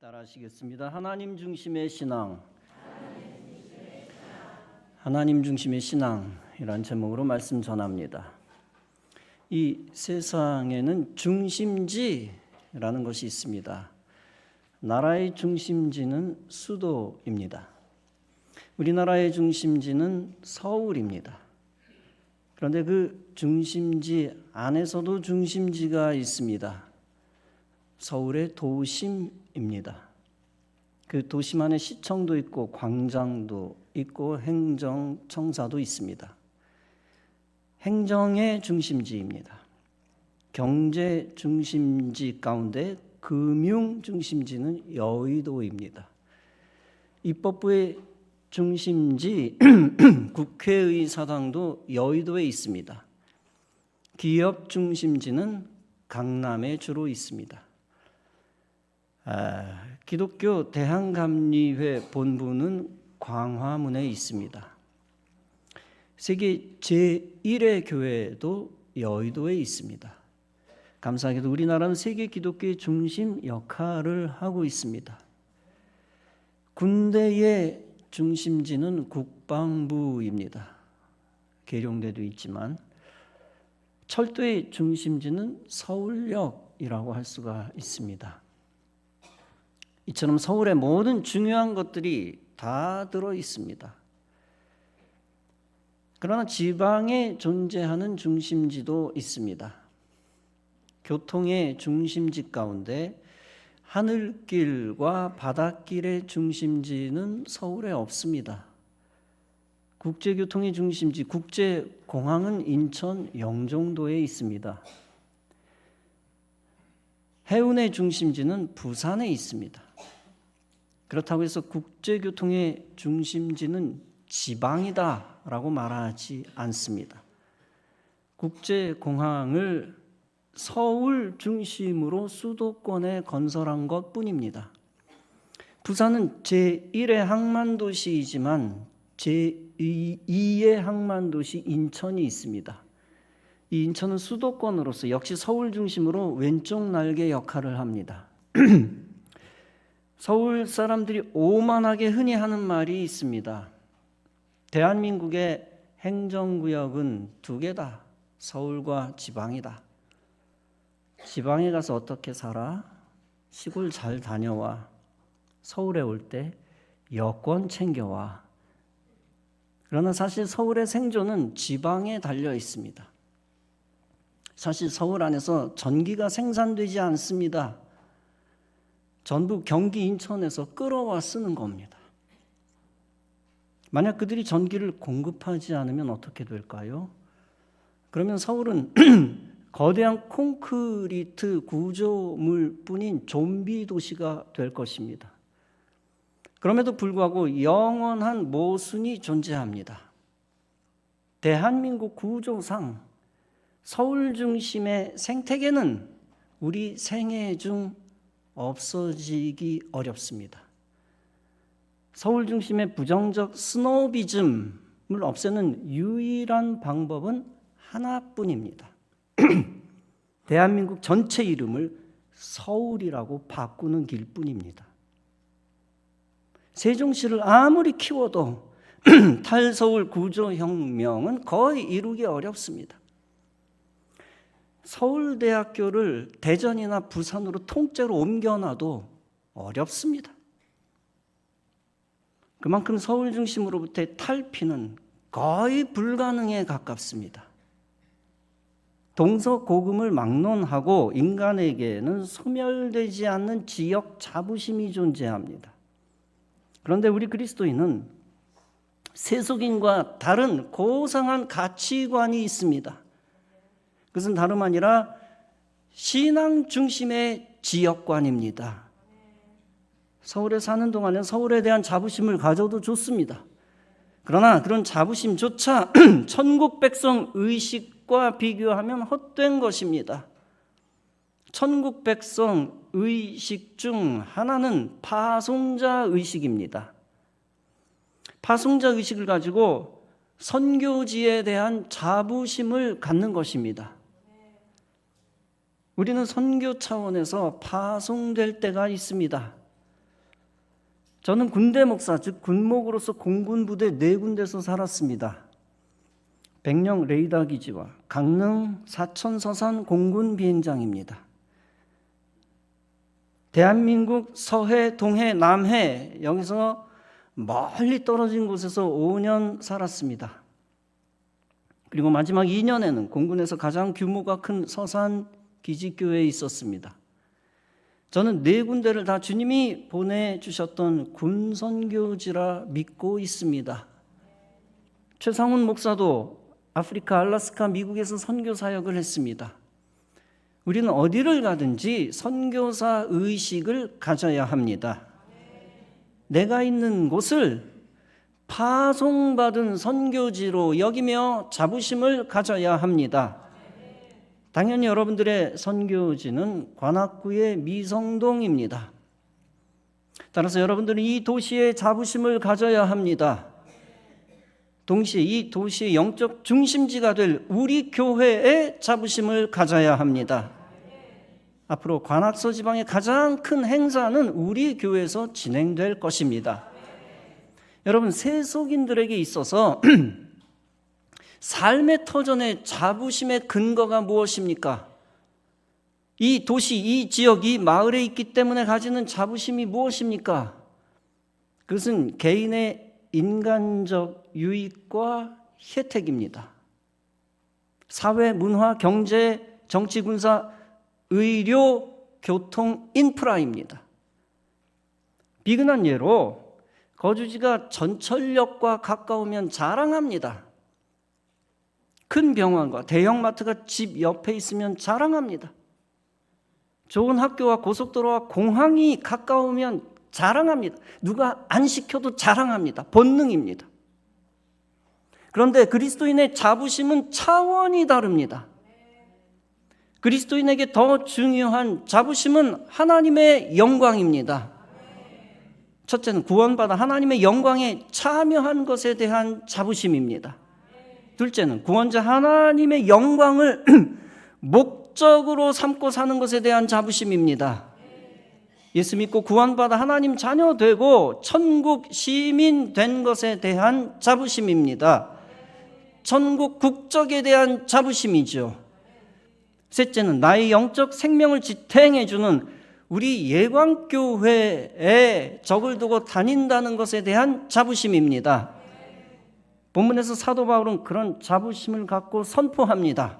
따라하시겠습니다. 하나님 중심의 신앙. 하나님 중심의 신앙이란 제목으로 말씀 전합니다. 이 세상에는 중심지라는 것이 있습니다. 나라의 중심지는 수도입니다. 우리나라의 중심지는 서울입니다. 그런데 그 중심지 안에서도 중심지가 있습니다. 서울의 도심입니다. 그 도심 안에 시청도 있고 광장도 있고 행정청사도 있습니다. 행정의 중심지입니다. 경제 중심지 가운데 금융 중심지는 여의도입니다. 입법부의 중심지 국회의 사당도 여의도에 있습니다. 기업 중심지는 강남에 주로 있습니다. 기독교 대한감리회 본부는 광화문에 있습니다. 세계 제1의 교회도 여의도에 있습니다. 감사하게도 우리나라는 세계 기독교의 중심 역할을 하고 있습니다. 군대의 중심지는 국방부입니다. 계룡대도 있지만 철도의 중심지는 서울역이라고 할 수가 있습니다. 이처럼 서울의 모든 중요한 것들이 다 들어 있습니다. 그러나 지방에 존재하는 중심지도 있습니다. 교통의 중심지 가운데 하늘길과 바닷길의 중심지는 서울에 없습니다. 국제교통의 중심지, 국제공항은 인천 영종도에 있습니다. 해운의 중심지는 부산에 있습니다. 그렇다고 해서 국제교통의 중심지는 지방이다라고 말하지 않습니다. 국제공항을 서울 중심으로 수도권에 건설한 것뿐입니다. 부산은 제1의 항만도시이지만 제2의 항만도시 인천이 있습니다. 이 인천은 수도권으로서 역시 서울 중심으로 왼쪽 날개 역할을 합니다. 서울 사람들이 오만하게 흔히 하는 말이 있습니다. 대한민국의 행정구역은 두 개다. 서울과 지방이다. 지방에 가서 어떻게 살아? 시골 잘 다녀와. 서울에 올 때 여권 챙겨와. 그러나 사실 서울의 생존은 지방에 달려 있습니다. 사실 서울 안에서 전기가 생산되지 않습니다. 전부 경기 인천에서 끌어와 쓰는 겁니다. 만약 그들이 전기를 공급하지 않으면 어떻게 될까요? 그러면 서울은 거대한 콘크리트 구조물뿐인 좀비 도시가 될 것입니다. 그럼에도 불구하고 영원한 모순이 존재합니다. 대한민국 구조상 서울 중심의 생태계는 우리 생애 중 없어지기 어렵습니다. 서울 중심의 부정적 스노비즘을 없애는 유일한 방법은 하나뿐입니다. 대한민국 전체 이름을 서울이라고 바꾸는 길뿐입니다. 세종시를 아무리 키워도 탈서울 구조혁명은 거의 이루기 어렵습니다. 서울대학교를 대전이나 부산으로 통째로 옮겨놔도 어렵습니다. 그만큼 서울 중심으로부터의 탈피는 거의 불가능에 가깝습니다. 동서고금을 막론하고 인간에게는 소멸되지 않는 지역 자부심이 존재합니다. 그런데 우리 그리스도인은 세속인과 다른 고상한 가치관이 있습니다. 그것은 다름 아니라 신앙 중심의 지역관입니다. 서울에 사는 동안에 서울에 대한 자부심을 가져도 좋습니다. 그러나 그런 자부심조차 천국 백성 의식과 비교하면 헛된 것입니다. 천국 백성 의식 중 하나는 파송자 의식입니다. 파송자 의식을 가지고 선교지에 대한 자부심을 갖는 것입니다. 우리는 선교 차원에서 파송될 때가 있습니다. 저는 군대 목사, 즉 군목으로서 공군 부대 4군데서 살았습니다. 백령 레이더 기지와 강릉 사천 서산 공군 비행장입니다. 대한민국 서해, 동해, 남해 여기서 멀리 떨어진 곳에서 5년 살았습니다. 그리고 마지막 2년에는 공군에서 가장 규모가 큰 서산 기지교회에 있었습니다. 저는 4군데를 다 주님이 보내주셨던 군선교지라 믿고 있습니다. 최상훈 목사도 아프리카, 알래스카, 미국에서 선교 사역을 했습니다. 우리는 어디를 가든지 선교사 의식을 가져야 합니다. 내가 있는 곳을 파송받은 선교지로 여기며 자부심을 가져야 합니다. 당연히 여러분들의 선교지는 관악구의 미성동입니다. 따라서 여러분들은 이 도시에 자부심을 가져야 합니다. 동시에 이 도시의 영적 중심지가 될 우리 교회에 자부심을 가져야 합니다. 앞으로 관악서 지방의 가장 큰 행사는 우리 교회에서 진행될 것입니다. 여러분, 세속인들에게 있어서 삶의 터전의 자부심의 근거가 무엇입니까? 이 도시, 이 지역, 이 마을에 있기 때문에 가지는 자부심이 무엇입니까? 그것은 개인의 인간적 유익과 혜택입니다. 사회, 문화, 경제, 정치, 군사, 의료, 교통, 인프라입니다. 비근한 예로 거주지가 전철역과 가까우면 자랑합니다. 큰 병원과 대형마트가 집 옆에 있으면 자랑합니다. 좋은 학교와 고속도로와 공항이 가까우면 자랑합니다. 누가 안 시켜도 자랑합니다. 본능입니다. 그런데 그리스도인의 자부심은 차원이 다릅니다. 그리스도인에게 더 중요한 자부심은 하나님의 영광입니다. 첫째는 구원받아 하나님의 영광에 참여한 것에 대한 자부심입니다. 둘째는 구원자 하나님의 영광을 목적으로 삼고 사는 것에 대한 자부심입니다. 예수 믿고 구원받아 하나님 자녀 되고 천국 시민 된 것에 대한 자부심입니다. 천국 국적에 대한 자부심이죠. 셋째는 나의 영적 생명을 지탱해 주는 우리 예광교회에 적을 두고 다닌다는 것에 대한 자부심입니다. 본문에서 사도 바울은 그런 자부심을 갖고 선포합니다.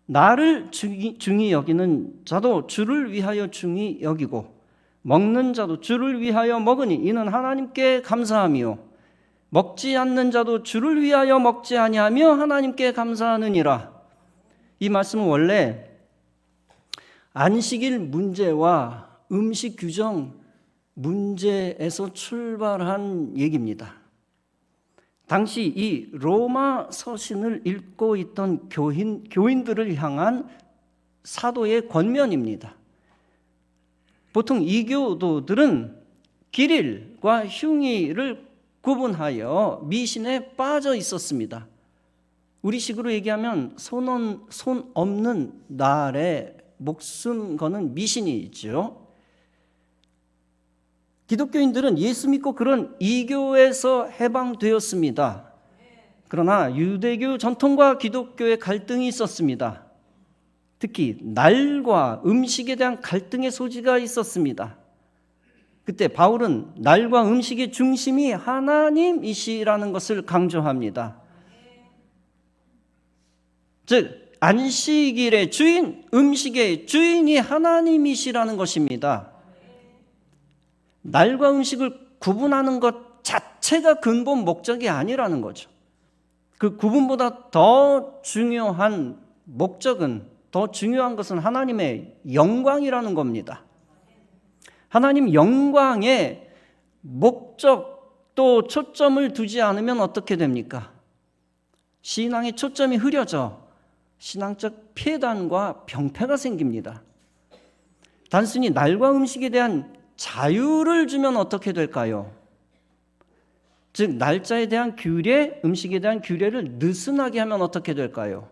나를 중히 여기는 자도 주를 위하여 중히 여기고 먹는 자도 주를 위하여 먹으니 이는 하나님께 감사함이요 먹지 않는 자도 주를 위하여 먹지 아니하며 하나님께 감사하느니라. 이 말씀은 원래 안식일 문제와 음식 규정 문제에서 출발한 얘기입니다. 당시 이 로마 서신을 읽고 있던 교인들을 향한 사도의 권면입니다. 보통 이교도들은 길일과 흉일을 구분하여 미신에 빠져 있었습니다. 우리식으로 얘기하면 손 없는 날에 목숨 거는 미신이 있죠. 기독교인들은 예수 믿고 그런 이교에서 해방되었습니다. 그러나 유대교 전통과 기독교의 갈등이 있었습니다. 특히 날과 음식에 대한 갈등의 소지가 있었습니다. 그때 바울은 날과 음식의 중심이 하나님이시라는 것을 강조합니다. 즉 안식일의 주인, 음식의 주인이 하나님이시라는 것입니다. 날과 음식을 구분하는 것 자체가 근본 목적이 아니라는 거죠. 그 구분보다 더 중요한 목적은, 더 중요한 것은 하나님의 영광이라는 겁니다. 하나님 영광에 목적 또 초점을 두지 않으면 어떻게 됩니까? 신앙의 초점이 흐려져 신앙적 폐단과 병폐가 생깁니다. 단순히 날과 음식에 대한 자유를 주면 어떻게 될까요? 즉 날짜에 대한 규례, 음식에 대한 규례를 느슨하게 하면 어떻게 될까요?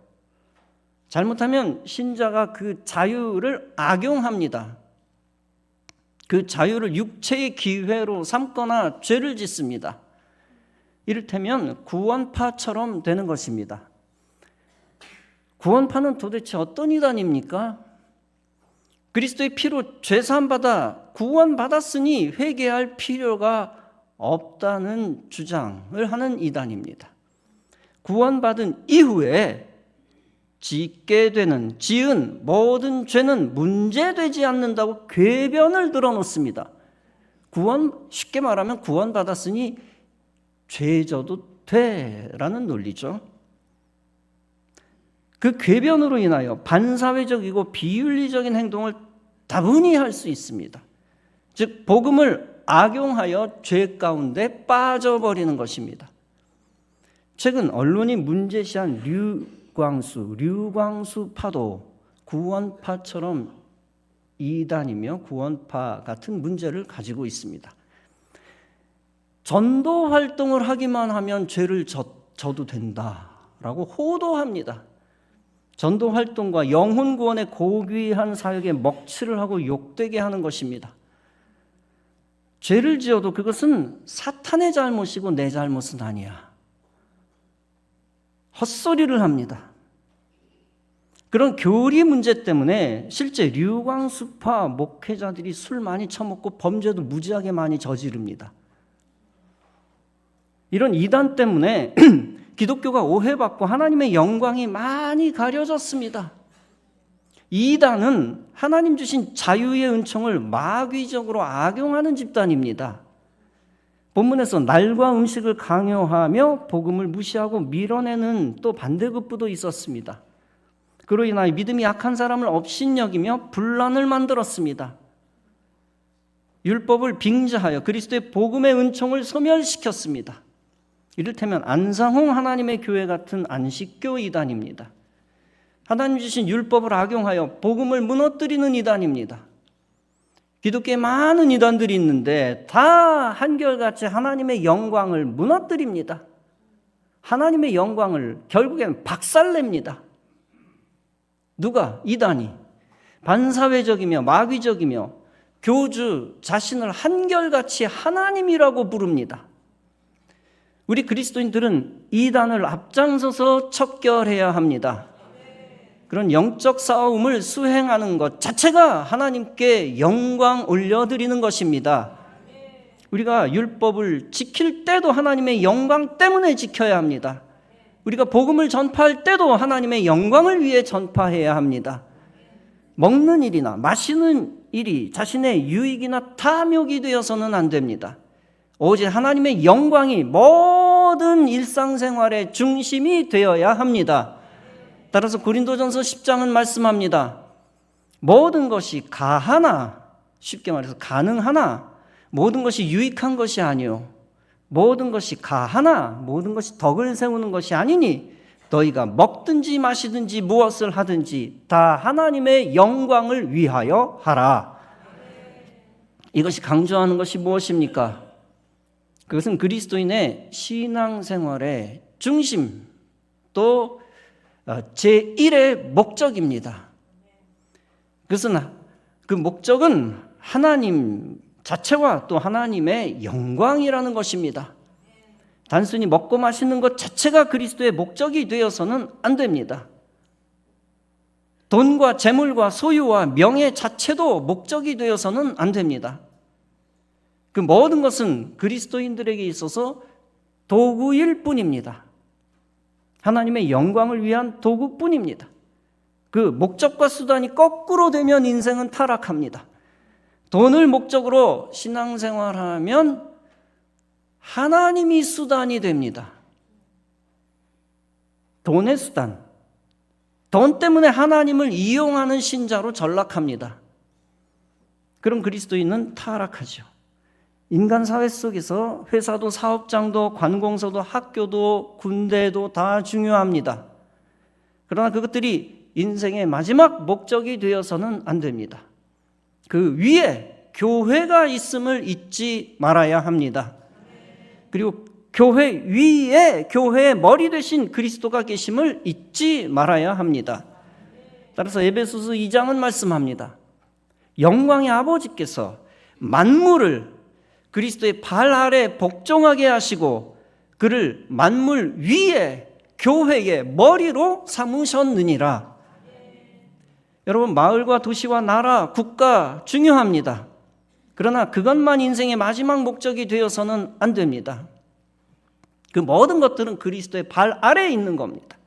잘못하면 신자가 그 자유를 악용합니다. 그 자유를 육체의 기회로 삼거나 죄를 짓습니다. 이를테면 구원파처럼 되는 것입니다. 구원파는 도대체 어떤 이단입니까? 그리스도의 피로 죄사함받아 구원받았으니 회개할 필요가 없다는 주장을 하는 이단입니다. 구원받은 이후에 지은 모든 죄는 문제되지 않는다고 궤변을 들어놓습니다. 쉽게 말하면 구원받았으니 죄 져도 돼라는 논리죠. 그 궤변으로 인하여 반사회적이고 비윤리적인 행동을 다분히 할 수 있습니다. 즉 복음을 악용하여 죄 가운데 빠져버리는 것입니다. 최근 언론이 문제시한 류광수파도 구원파처럼 이단이며 구원파 같은 문제를 가지고 있습니다. 전도 활동을 하기만 하면 죄를 져도 된다라고 호도합니다. 전도 활동과 영혼 구원의 고귀한 사역에 먹칠을 하고 욕되게 하는 것입니다. 죄를 지어도 그것은 사탄의 잘못이고 내 잘못은 아니야. 헛소리를 합니다. 그런 교리 문제 때문에 실제 류광수파 목회자들이 술 많이 처먹고 범죄도 무지하게 많이 저지릅니다. 이런 이단 때문에 기독교가 오해받고 하나님의 영광이 많이 가려졌습니다. 이단은 하나님 주신 자유의 은총을 마귀적으로 악용하는 집단입니다. 본문에서 날과 음식을 강요하며 복음을 무시하고 밀어내는 또 반대급부도 있었습니다. 그로 인하여 믿음이 약한 사람을 업신여기며 분란을 만들었습니다. 율법을 빙자하여 그리스도의 복음의 은총을 소멸시켰습니다. 이를테면 안상홍 하나님의 교회 같은 안식교 이단입니다. 하나님 주신 율법을 악용하여 복음을 무너뜨리는 이단입니다. 기독교에 많은 이단들이 있는데 다 한결같이 하나님의 영광을 무너뜨립니다. 하나님의 영광을 결국엔 박살냅니다. 누가? 이단이. 반사회적이며 마귀적이며 교주 자신을 한결같이 하나님이라고 부릅니다. 우리 그리스도인들은 이단을 앞장서서 척결해야 합니다. 그런 영적 싸움을 수행하는 것 자체가 하나님께 영광 올려드리는 것입니다. 우리가 율법을 지킬 때도 하나님의 영광 때문에 지켜야 합니다. 우리가 복음을 전파할 때도 하나님의 영광을 위해 전파해야 합니다. 먹는 일이나 마시는 일이 자신의 유익이나 탐욕이 되어서는 안 됩니다. 오직 하나님의 영광이 모든 일상생활의 중심이 되어야 합니다. 따라서 고린도전서 10장은 말씀합니다. 모든 것이 가하나, 쉽게 말해서 가능하나, 모든 것이 유익한 것이 아니요 모든 것이 가하나 모든 것이 덕을 세우는 것이 아니니 너희가 먹든지 마시든지 무엇을 하든지 다 하나님의 영광을 위하여 하라. 이것이 강조하는 것이 무엇입니까? 그것은 그리스도인의 신앙생활의 중심 또 제1의 목적입니다. 그것은 그 목적은 하나님 자체와 또 하나님의 영광이라는 것입니다. 단순히 먹고 마시는 것 자체가 그리스도의 목적이 되어서는 안 됩니다. 돈과 재물과 소유와 명예 자체도 목적이 되어서는 안 됩니다. 그 모든 것은 그리스도인들에게 있어서 도구일 뿐입니다. 하나님의 영광을 위한 도구뿐입니다. 그 목적과 수단이 거꾸로 되면 인생은 타락합니다. 돈을 목적으로 신앙생활하면 하나님이 수단이 됩니다. 돈의 수단. 돈 때문에 하나님을 이용하는 신자로 전락합니다. 그럼 그리스도인은 타락하죠. 인간 사회 속에서 회사도 사업장도 관공서도 학교도 군대도 다 중요합니다. 그러나 그것들이 인생의 마지막 목적이 되어서는 안 됩니다. 그 위에 교회가 있음을 잊지 말아야 합니다. 그리고 교회 위에 교회의 머리 되신 그리스도가 계심을 잊지 말아야 합니다. 따라서 에베소서 2장은 말씀합니다. 영광의 아버지께서 만물을 그리스도의 발 아래 복종하게 하시고 그를 만물 위에 교회의 머리로 삼으셨느니라. 여러분, 마을과 도시와 나라, 국가 중요합니다. 그러나 그것만 인생의 마지막 목적이 되어서는 안 됩니다. 그 모든 것들은 그리스도의 발 아래에 있는 겁니다.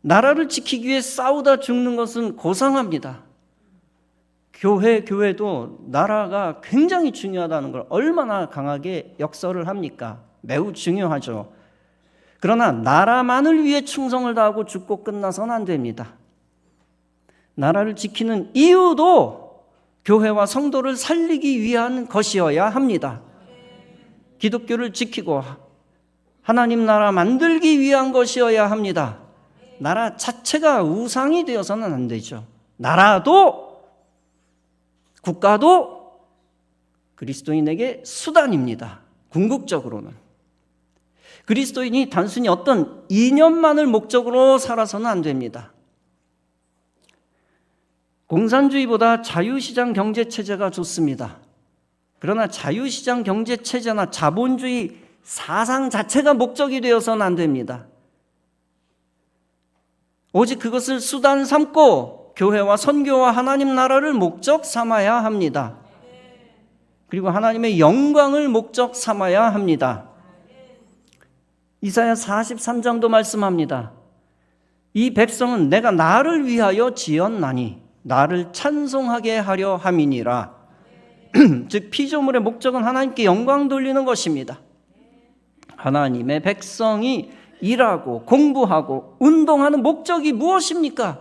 나라를 지키기 위해 싸우다 죽는 것은 고상합니다. 교회도 나라가 굉장히 중요하다는 걸 얼마나 강하게 역설을 합니까? 매우 중요하죠. 그러나 나라만을 위해 충성을 다하고 죽고 끝나서는 안 됩니다. 나라를 지키는 이유도 교회와 성도를 살리기 위한 것이어야 합니다. 기독교를 지키고 하나님 나라 만들기 위한 것이어야 합니다. 나라 자체가 우상이 되어서는 안 되죠. 나라도 국가도 그리스도인에게 수단입니다. 궁극적으로는. 그리스도인이 단순히 어떤 이념만을 목적으로 살아서는 안 됩니다. 공산주의보다 자유시장 경제체제가 좋습니다. 그러나 자유시장 경제체제나 자본주의 사상 자체가 목적이 되어서는 안 됩니다. 오직 그것을 수단 삼고 교회와 선교와 하나님 나라를 목적 삼아야 합니다. 그리고 하나님의 영광을 목적 삼아야 합니다. 이사야 43장도 말씀합니다. 이 백성은 내가 나를 위하여 지었나니 나를 찬송하게 하려 함이니라. 즉 피조물의 목적은 하나님께 영광 돌리는 것입니다. 하나님의 백성이 일하고 공부하고 운동하는 목적이 무엇입니까?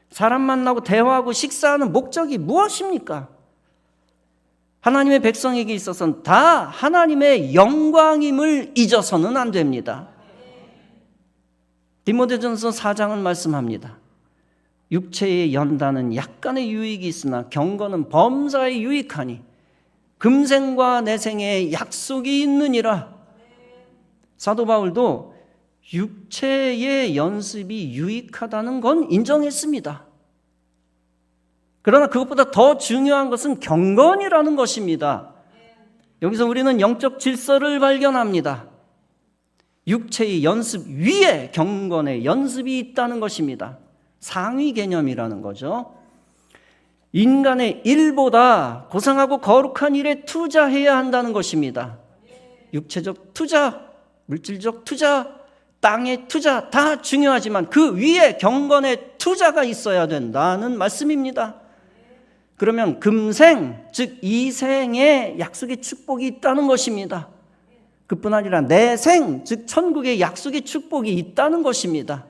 사람 만나고 대화하고 식사하는 목적이 무엇입니까? 하나님의 백성에게 있어서는 다 하나님의 영광임을 잊어서는 안 됩니다. 디모데전서 4장은 말씀합니다. 육체의 연단은 약간의 유익이 있으나 경건은 범사에 유익하니 금생과 내생에 약속이 있느니라. 사도 바울도 육체의 연습이 유익하다는 건 인정했습니다. 그러나 그것보다 더 중요한 것은 경건이라는 것입니다. 여기서 우리는 영적 질서를 발견합니다. 육체의 연습 위에 경건의 연습이 있다는 것입니다. 상위 개념이라는 거죠. 인간의 일보다 고상하고 거룩한 일에 투자해야 한다는 것입니다. 육체적 투자, 물질적 투자, 땅의 투자 다 중요하지만 그 위에 경건의 투자가 있어야 된다는 말씀입니다. 그러면 금생, 즉 이생에 약속의 축복이 있다는 것입니다. 그뿐 아니라 내생, 즉 천국의 약속의 축복이 있다는 것입니다.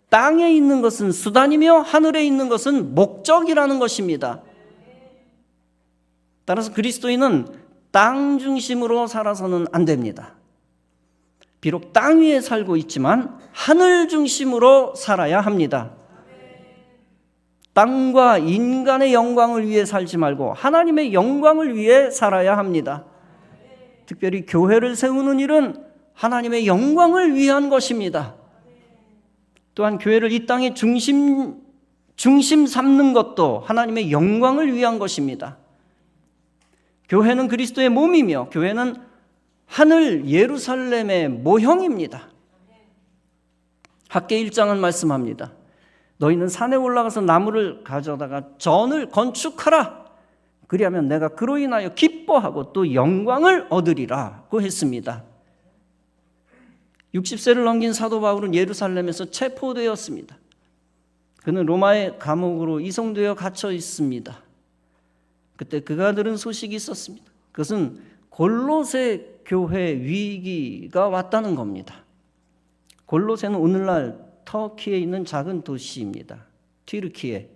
땅에 있는 것은 수단이며 하늘에 있는 것은 목적이라는 것입니다. 따라서 그리스도인은 땅 중심으로 살아서는 안 됩니다. 비록 땅 위에 살고 있지만 하늘 중심으로 살아야 합니다. 땅과 인간의 영광을 위해 살지 말고 하나님의 영광을 위해 살아야 합니다. 특별히 교회를 세우는 일은 하나님의 영광을 위한 것입니다. 또한 교회를 이 땅의 중심 삼는 것도 하나님의 영광을 위한 것입니다. 교회는 그리스도의 몸이며 교회는 하늘 예루살렘의 모형입니다. 학개 1장은 말씀합니다. 너희는 산에 올라가서 나무를 가져다가 전을 건축하라. 그리하면 내가 그로 인하여 기뻐하고 또 영광을 얻으리라고 했습니다. 60세를 넘긴 사도 바울은 예루살렘에서 체포되었습니다. 그는 로마의 감옥으로 이송되어 갇혀 있습니다. 그때 그가 들은 소식이 있었습니다. 그것은 골로새 교회 위기가 왔다는 겁니다. 골로새는 오늘날 터키에 있는 작은 도시입니다. 튀르키예.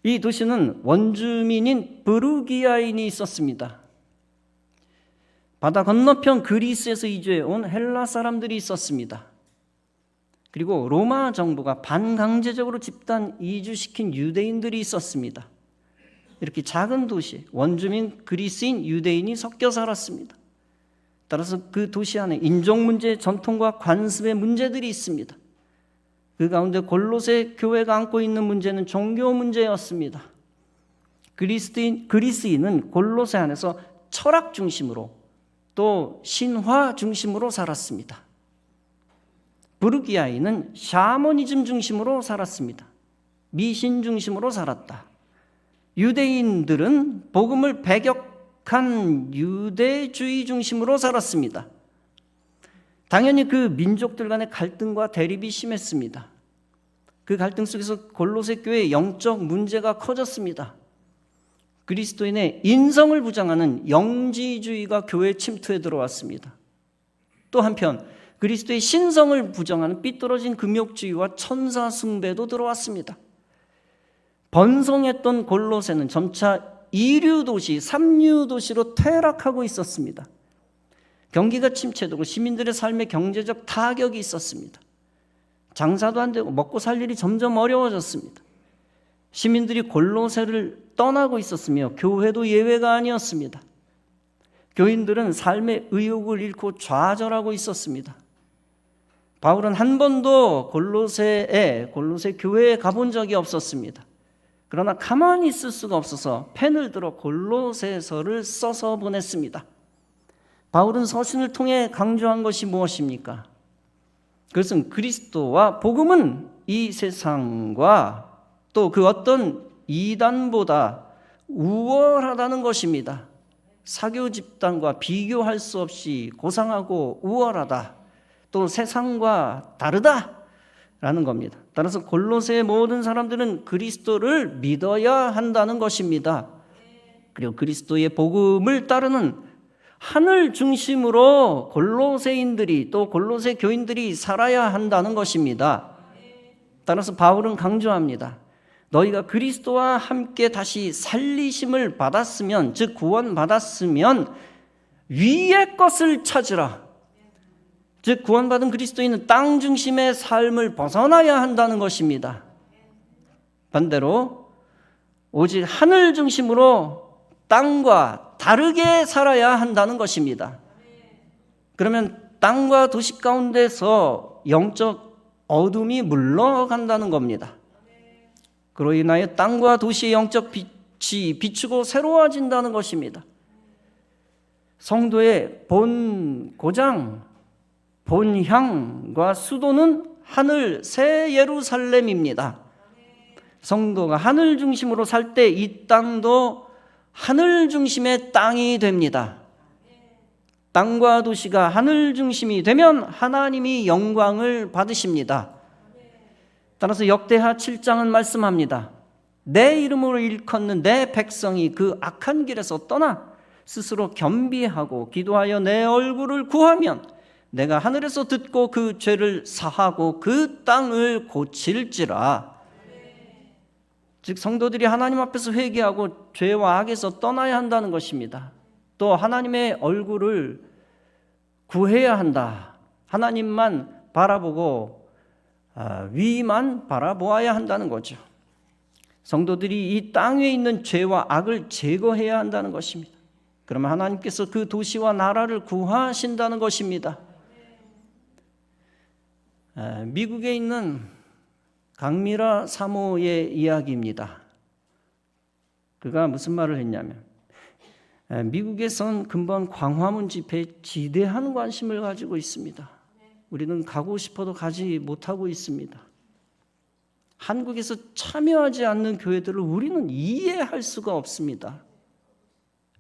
이 도시는 원주민인 브루기아인이 있었습니다. 바다 건너편 그리스에서 이주해 온 헬라 사람들이 있었습니다. 그리고 로마 정부가 반강제적으로 집단 이주시킨 유대인들이 있었습니다. 이렇게 작은 도시, 원주민 그리스인 유대인이 섞여 살았습니다. 따라서 그 도시 안에 인종 문제, 전통과 관습의 문제들이 있습니다. 그 가운데 골로새 교회가 안고 있는 문제는 종교 문제였습니다. 그리스인은 골로새 안에서 철학 중심으로 또 신화 중심으로 살았습니다. 부르기아인은 샤머니즘 중심으로 살았습니다. 미신 중심으로 살았다. 유대인들은 복음을 배격한 유대주의 중심으로 살았습니다. 당연히 그 민족들 간의 갈등과 대립이 심했습니다. 그 갈등 속에서 골로새 교회의 영적 문제가 커졌습니다. 그리스도인의 인성을 부정하는 영지주의가 교회에 침투해 들어왔습니다. 또 한편 그리스도의 신성을 부정하는 삐뚤어진 금욕주의와 천사 숭배도 들어왔습니다. 번성했던 골로새는 점차 이류도시, 삼류도시로 퇴락하고 있었습니다. 경기가 침체되고 시민들의 삶에 경제적 타격이 있었습니다. 장사도 안 되고 먹고 살 일이 점점 어려워졌습니다. 시민들이 골로새를 떠나고 있었으며 교회도 예외가 아니었습니다. 교인들은 삶의 의욕을 잃고 좌절하고 있었습니다. 바울은 한 번도 골로새 교회에 가본 적이 없었습니다. 그러나 가만히 있을 수가 없어서 펜을 들어 골로새서를 써서 보냈습니다. 바울은 서신을 통해 강조한 것이 무엇입니까? 그것은 그리스도와 복음은 이 세상과 또 그 어떤 이단보다 우월하다는 것입니다. 사교 집단과 비교할 수 없이 고상하고 우월하다. 또 세상과 다르다라는 겁니다. 따라서 골로새의 모든 사람들은 그리스도를 믿어야 한다는 것입니다. 그리고 그리스도의 복음을 따르는 하늘 중심으로 골로새인들이 또 골로새 교인들이 살아야 한다는 것입니다. 따라서 바울은 강조합니다. 너희가 그리스도와 함께 다시 살리심을 받았으면, 즉 구원받았으면 위의 것을 찾으라. 즉 구원받은 그리스도인은 땅 중심의 삶을 벗어나야 한다는 것입니다. 반대로 오직 하늘 중심으로 땅과 다르게 살아야 한다는 것입니다. 그러면 땅과 도시 가운데서 영적 어둠이 물러간다는 겁니다. 그로 인하여 땅과 도시의 영적 빛이 비추고 새로워진다는 것입니다. 성도의 본고장, 본향과 수도는 하늘 새 예루살렘입니다. 성도가 하늘 중심으로 살 때 이 땅도 하늘 중심의 땅이 됩니다. 땅과 도시가 하늘 중심이 되면 하나님이 영광을 받으십니다. 따라서 역대하 7장은 말씀합니다. 내 이름으로 일컫는 내 백성이 그 악한 길에서 떠나 스스로 겸비하고 기도하여 내 얼굴을 구하면 내가 하늘에서 듣고 그 죄를 사하고 그 땅을 고칠지라. 즉 성도들이 하나님 앞에서 회개하고 죄와 악에서 떠나야 한다는 것입니다. 또 하나님의 얼굴을 구해야 한다. 하나님만 바라보고 위만 바라보아야 한다는 거죠. 성도들이 이 땅에 있는 죄와 악을 제거해야 한다는 것입니다. 그러면 하나님께서 그 도시와 나라를 구하신다는 것입니다. 미국에 있는 강미라 사모의 이야기입니다. 그가 무슨 말을 했냐면 미국에선 근본 광화문 집회에 지대한 관심을 가지고 있습니다. 우리는 가고 싶어도 가지 못하고 있습니다. 한국에서 참여하지 않는 교회들을 우리는 이해할 수가 없습니다.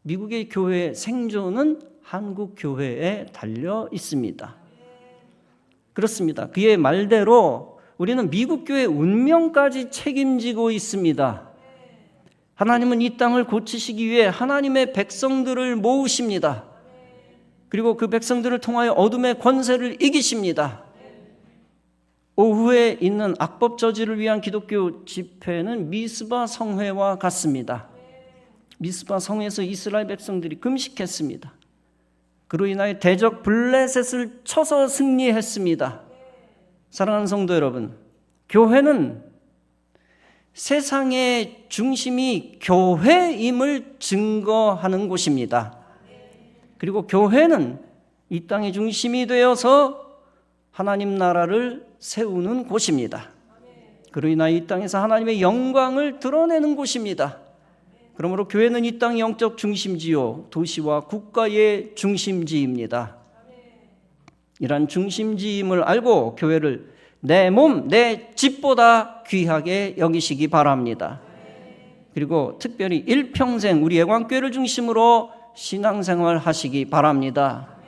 미국의 교회의 생존은 한국 교회에 달려 있습니다. 그렇습니다. 그의 말대로 우리는 미국 교회의 운명까지 책임지고 있습니다. 하나님은 이 땅을 고치시기 위해 하나님의 백성들을 모으십니다. 그리고 그 백성들을 통하여 어둠의 권세를 이기십니다. 오후에 있는 악법 저지를 위한 기독교 집회는 미스바 성회와 같습니다. 미스바 성회에서 이스라엘 백성들이 금식했습니다. 그로 인하여 대적 블레셋을 쳐서 승리했습니다. 사랑하는 성도 여러분, 교회는 세상의 중심이 교회임을 증거하는 곳입니다. 그리고 교회는 이 땅의 중심이 되어서 하나님 나라를 세우는 곳입니다. 그로 인하여 이 땅에서 하나님의 영광을 드러내는 곳입니다. 그러므로 교회는 이 땅의 영적 중심지요, 도시와 국가의 중심지입니다. 이러한 중심지임을 알고 교회를 내 몸, 내 집보다 귀하게 여기시기 바랍니다. 그리고 특별히 일평생 우리 애광교회를 중심으로 신앙생활 하시기 바랍니다.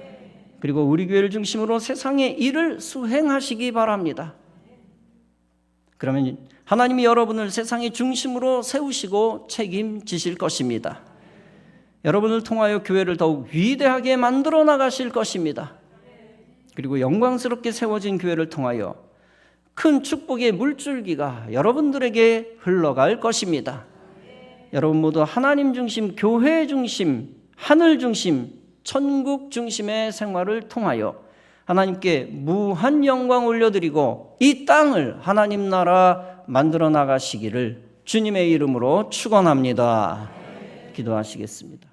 그리고 우리 교회를 중심으로 세상의 일을 수행하시기 바랍니다. 그러면 하나님이 여러분을 세상의 중심으로 세우시고 책임지실 것입니다. 여러분을 통하여 교회를 더욱 위대하게 만들어 나가실 것입니다. 그리고 영광스럽게 세워진 교회를 통하여 큰 축복의 물줄기가 여러분들에게 흘러갈 것입니다. 여러분 모두 하나님 중심, 교회 중심, 하늘 중심, 천국 중심의 생활을 통하여 하나님께 무한 영광 올려드리고 이 땅을 하나님 나라 만들어 나가시기를 주님의 이름으로 축원합니다. 기도하시겠습니다.